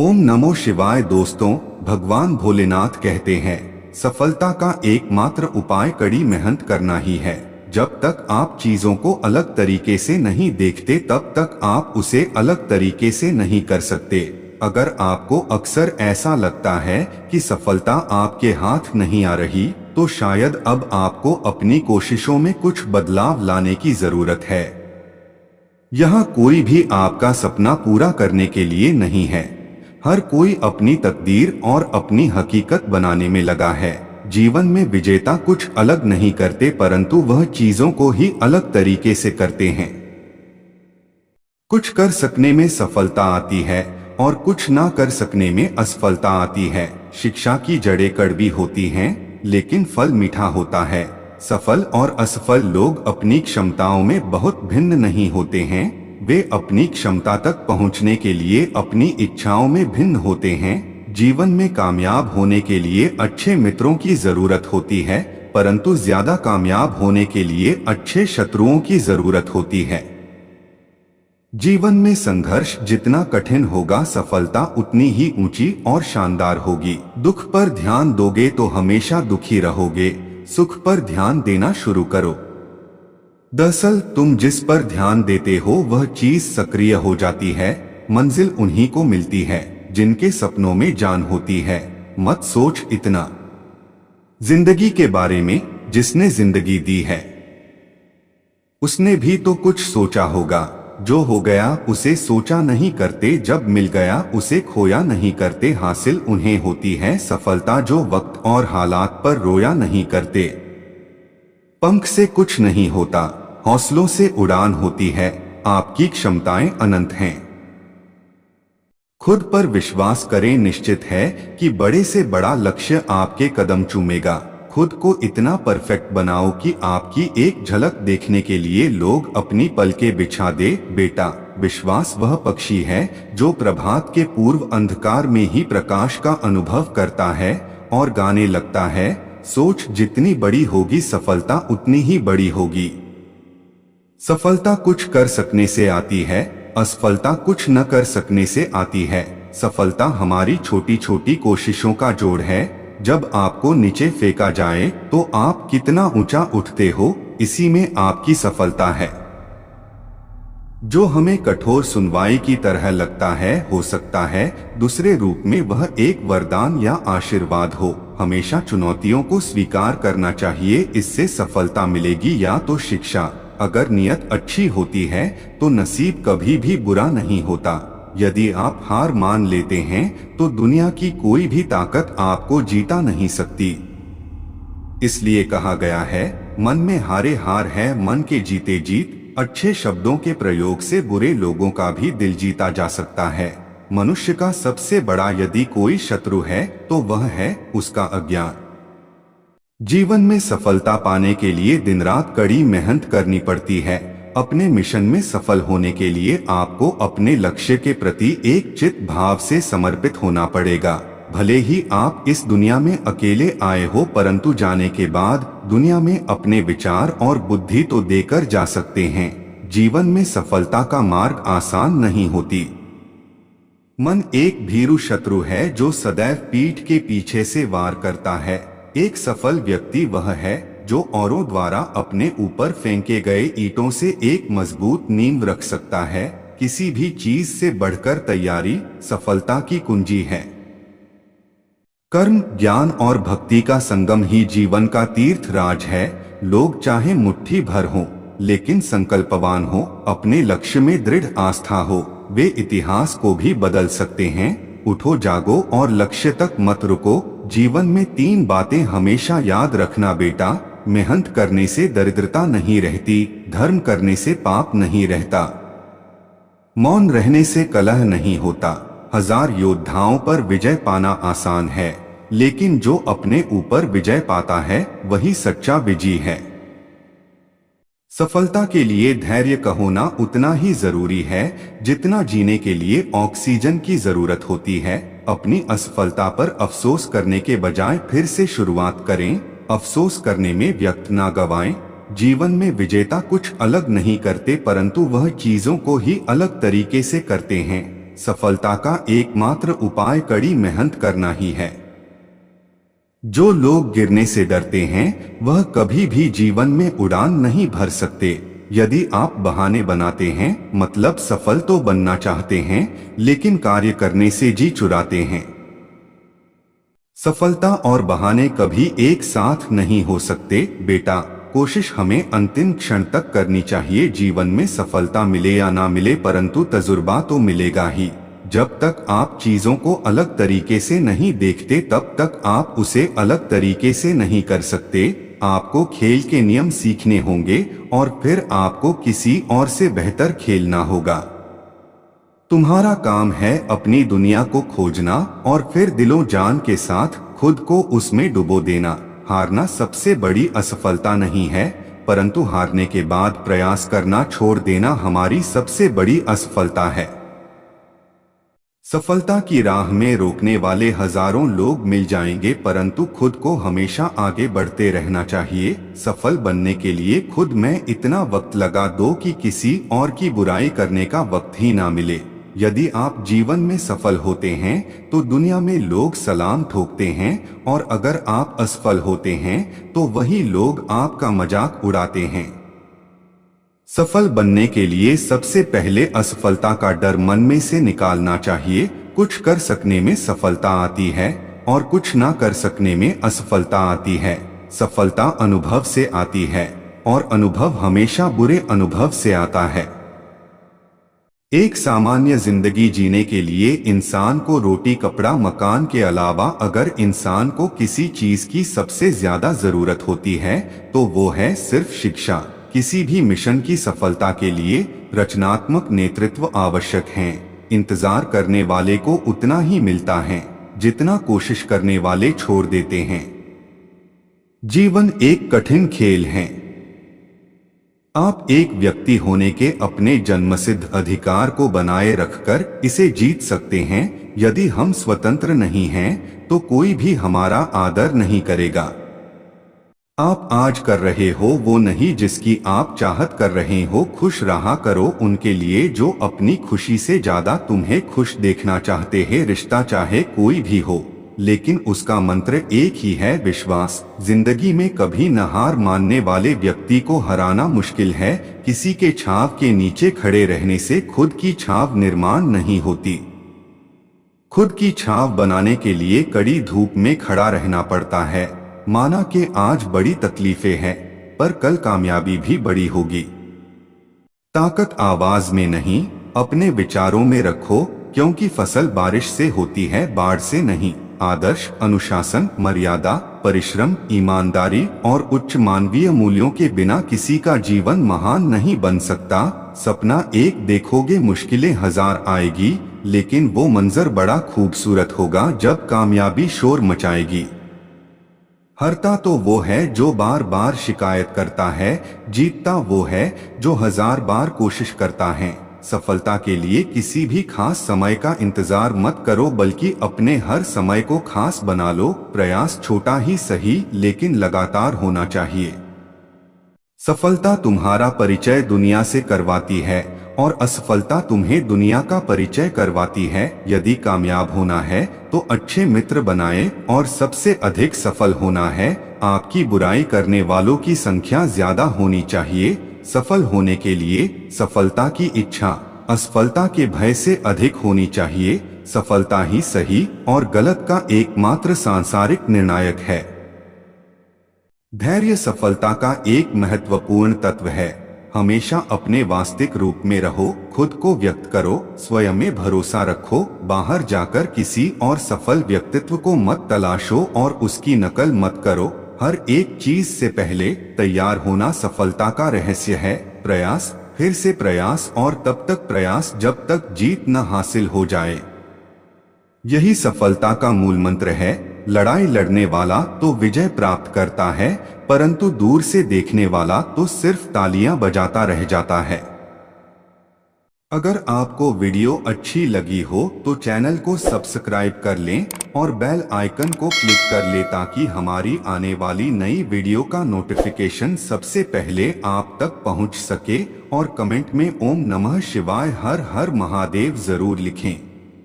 ओम नमो शिवाय। दोस्तों, भगवान भोलेनाथ कहते हैं सफलता का एकमात्र उपाय कड़ी मेहनत करना ही है। जब तक आप चीजों को अलग तरीके से नहीं देखते तब तक आप उसे अलग तरीके से नहीं कर सकते। अगर आपको अक्सर ऐसा लगता है कि सफलता आपके हाथ नहीं आ रही, तो शायद अब आपको अपनी कोशिशों में कुछ बदलाव लाने की जरूरत है। यहाँ कोई भी आपका सपना पूरा करने के लिए नहीं है। हर कोई अपनी तकदीर और अपनी हकीकत बनाने में लगा है। जीवन में विजेता कुछ अलग नहीं करते, परंतु वह चीजों को ही अलग तरीके से करते हैं। कुछ कर सकने में सफलता आती है और कुछ ना कर सकने में असफलता आती है। शिक्षा की जड़ें कड़वी होती हैं, लेकिन फल मीठा होता है। सफल और असफल लोग अपनी क्षमताओं में बहुत भिन्न नहीं होते हैं। वे अपनी क्षमता तक पहुंचने के लिए अपनी इच्छाओं में भिन्न होते हैं। जीवन में कामयाब होने के लिए अच्छे मित्रों की जरूरत होती है, परंतु ज्यादा कामयाब होने के लिए अच्छे शत्रुओं की जरूरत होती है। जीवन में संघर्ष जितना कठिन होगा, सफलता उतनी ही ऊंची और शानदार होगी। दुख पर ध्यान दोगे तो हमेशा दुखी रहोगे। सुख पर ध्यान देना शुरू करो। दरअसल तुम जिस पर ध्यान देते हो वह चीज सक्रिय हो जाती है। मंजिल उन्हीं को मिलती है जिनके सपनों में जान होती है। मत सोच इतना जिंदगी के बारे में। जिसने जिंदगी दी है उसने भी तो कुछ सोचा होगा। जो हो गया उसे सोचा नहीं करते, जब मिल गया उसे खोया नहीं करते। हासिल उन्हें होती है सफलता जो वक्त और हालात पर रोया नहीं करते। पंख से कुछ नहीं होता, हौसलों से उड़ान होती है। आपकी क्षमताएं अनंत हैं। खुद पर विश्वास करें, निश्चित है कि बड़े से बड़ा लक्ष्य आपके कदम चूमेगा। खुद को इतना परफेक्ट बनाओ कि आपकी एक झलक देखने के लिए लोग अपनी पलकें बिछा दे। बेटा, विश्वास वह पक्षी है जो प्रभात के पूर्व अंधकार में ही प्रकाश का अनुभव करता है और गाने लगता है। सोच जितनी बड़ी होगी, सफलता उतनी ही बड़ी होगी। सफलता कुछ कर सकने से आती है, असफलता कुछ न कर सकने से आती है। सफलता हमारी छोटी छोटी कोशिशों का जोड़ है। जब आपको नीचे फेंका जाए तो आप कितना ऊंचा उठते हो, इसी में आपकी सफलता है। जो हमें कठोर सुनवाई की तरह लगता है, हो सकता है दूसरे रूप में वह एक वरदान या आशीर्वाद हो। हमेशा चुनौतियों को स्वीकार करना चाहिए, इससे सफलता मिलेगी या तो शिक्षा। अगर नियत अच्छी होती है तो नसीब कभी भी बुरा नहीं होता। यदि आप हार मान लेते हैं तो दुनिया की कोई भी ताकत आपको जीता नहीं सकती। इसलिए कहा गया है, मन में हारे हार है, मन के जीते जीत। अच्छे शब्दों के प्रयोग से बुरे लोगों का भी दिल जीता जा सकता है। मनुष्य का सबसे बड़ा यदि कोई शत्रु है तो वह है उसका अज्ञान। जीवन में सफलता पाने के लिए दिन रात कड़ी मेहनत करनी पड़ती है। अपने मिशन में सफल होने के लिए आपको अपने लक्ष्य के प्रति एक चित्त भाव से समर्पित होना पड़ेगा। भले ही आप इस दुनिया में अकेले आए हो, परंतु जाने के बाद दुनिया में अपने विचार और बुद्धि तो देकर जा सकते हैं। जीवन में सफलता का मार्ग आसान नहीं होती। मन एक भीरू शत्रु है जो सदैव पीठ के पीछे से वार करता है। एक सफल व्यक्ति वह है जो औरों द्वारा अपने ऊपर फेंके गए ईंटों से एक मजबूत नींव रख सकता है। किसी भी चीज से बढ़कर तैयारी सफलता की कुंजी है। कर्म, ज्ञान और भक्ति का संगम ही जीवन का तीर्थ राज है। लोग चाहे मुट्ठी भर हो, लेकिन संकल्पवान हो, अपने लक्ष्य में दृढ़ आस्था हो, वे इतिहास को भी बदल सकते हैं। उठो, जागो और लक्ष्य तक मत रुको। जीवन में 3 बातें हमेशा याद रखना बेटा। मेहनत करने से दरिद्रता नहीं रहती, धर्म करने से पाप नहीं रहता, मौन रहने से कलह नहीं होता। 1000 योद्धाओं पर विजय पाना आसान है, लेकिन जो अपने ऊपर विजय पाता है वही सच्चा विजयी है। सफलता के लिए धैर्य का होना उतना ही जरूरी है जितना जीने के लिए ऑक्सीजन की जरूरत होती है। अपनी असफलता पर अफसोस करने के बजाय फिर से शुरुआत करें। अफसोस करने में वक्त ना गवाएं। जीवन में विजेता कुछ अलग नहीं करते, परंतु वह चीजों को ही अलग तरीके से करते हैं। सफलता का एकमात्र उपाय कड़ी मेहनत करना ही है। जो लोग गिरने से डरते हैं वह कभी भी जीवन में उड़ान नहीं भर सकते। यदि आप बहाने बनाते हैं मतलब सफल तो बनना चाहते हैं लेकिन कार्य करने से जी चुराते हैं। सफलता और बहाने कभी एक साथ नहीं हो सकते बेटा। कोशिश हमें अंतिम क्षण तक करनी चाहिए। जीवन में सफलता मिले या ना मिले परंतु तजुर्बा तो मिलेगा ही। जब तक आप चीजों को अलग तरीके से नहीं देखते तब तक आप उसे अलग तरीके से नहीं कर सकते। आपको खेल के नियम सीखने होंगे और फिर आपको किसी और से बेहतर खेलना होगा। तुम्हारा काम है अपनी दुनिया को खोजना और फिर दिलो जान के साथ खुद को उसमें डुबो देना। हारना सबसे बड़ी असफलता नहीं है परंतु हारने के बाद प्रयास करना छोड़ देना हमारी सबसे बड़ी असफलता है। सफलता की राह में रोकने वाले हजारों लोग मिल जाएंगे परंतु खुद को हमेशा आगे बढ़ते रहना चाहिए। सफल बनने के लिए खुद में इतना वक्त लगा दो कि किसी और की बुराई करने का वक्त ही ना मिले। यदि आप जीवन में सफल होते हैं तो दुनिया में लोग सलाम ठोकते हैं और अगर आप असफल होते हैं तो वही लोग आपका मजाक उड़ाते हैं। सफल बनने के लिए सबसे पहले असफलता का डर मन में से निकालना चाहिए। कुछ कर सकने में सफलता आती है और कुछ ना कर सकने में असफलता आती है। सफलता अनुभव से आती है और अनुभव हमेशा बुरे अनुभव से आता है। एक सामान्य जिंदगी जीने के लिए इंसान को रोटी कपड़ा मकान के अलावा अगर इंसान को किसी चीज की सबसे ज्यादा जरूरत होती है तो वो है सिर्फ शिक्षा। किसी भी मिशन की सफलता के लिए रचनात्मक नेतृत्व आवश्यक है। इंतजार करने वाले को उतना ही मिलता है जितना कोशिश करने वाले छोड़ देते हैं। जीवन एक कठिन खेल है। आप एक व्यक्ति होने के अपने जन्मसिद्ध अधिकार को बनाए रखकर इसे जीत सकते हैं। यदि हम स्वतंत्र नहीं हैं तो कोई भी हमारा आदर नहीं करेगा। आप आज कर रहे हो वो नहीं जिसकी आप चाहत कर रहे हो। खुश रहा करो उनके लिए जो अपनी खुशी से ज्यादा तुम्हें खुश देखना चाहते हैं। रिश्ता चाहे कोई भी हो लेकिन उसका मंत्र एक ही है विश्वास। जिंदगी में कभी न हार मानने वाले व्यक्ति को हराना मुश्किल है। किसी के छाव के नीचे खड़े रहने से खुद की छाव निर्माण नहीं होती। खुद की छाव बनाने के लिए कड़ी धूप में खड़ा रहना पड़ता है। माना कि आज बड़ी तकलीफें हैं पर कल कामयाबी भी बड़ी होगी। ताकत आवाज में नहीं अपने विचारों में रखो क्योंकि फसल बारिश से होती है बाढ़ से नहीं। आदर्श, अनुशासन, मर्यादा, परिश्रम, ईमानदारी और उच्च मानवीय मूल्यों के बिना किसी का जीवन महान नहीं बन सकता। सपना एक देखोगे मुश्किलें हजार आएगी लेकिन वो मंजर बड़ा खूबसूरत होगा जब कामयाबी शोर मचाएगी। हारता तो वो है जो बार बार शिकायत करता है, जीतता वो है जो हजार बार कोशिश करता है। सफलता के लिए किसी भी खास समय का इंतजार मत करो बल्कि अपने हर समय को खास बना लो। प्रयास छोटा ही सही लेकिन लगातार होना चाहिए। सफलता तुम्हारा परिचय दुनिया से करवाती है और असफलता तुम्हें दुनिया का परिचय करवाती है। यदि कामयाब होना है तो अच्छे मित्र बनाएं और सबसे अधिक सफल होना है आपकी बुराई करने वालों की संख्या ज्यादा होनी चाहिए। सफल होने के लिए सफलता की इच्छा असफलता के भय से अधिक होनी चाहिए। सफलता ही सही और गलत का एकमात्र सांसारिक निर्णायक है। धैर्य सफलता का एक महत्वपूर्ण तत्व है। हमेशा अपने वास्तविक रूप में रहो, खुद को व्यक्त करो, स्वयं में भरोसा रखो। बाहर जाकर किसी और सफल व्यक्तित्व को मत तलाशो और उसकी नकल मत करो। हर एक चीज से पहले तैयार होना सफलता का रहस्य है। प्रयास, फिर से प्रयास और तब तक प्रयास जब तक जीत न हासिल हो जाए। यही सफलता का मूल मंत्र है। लड़ाई लड़ने वाला तो विजय प्राप्त करता है परंतु दूर से देखने वाला तो सिर्फ तालियां बजाता रह जाता है। अगर आपको वीडियो अच्छी लगी हो तो चैनल को सब्सक्राइब कर लें और बेल आइकन को क्लिक कर लें ताकि हमारी आने वाली नई वीडियो का नोटिफिकेशन सबसे पहले आप तक पहुंच सके। और कमेंट में ओम नमः शिवाय हर हर महादेव जरूर लिखें।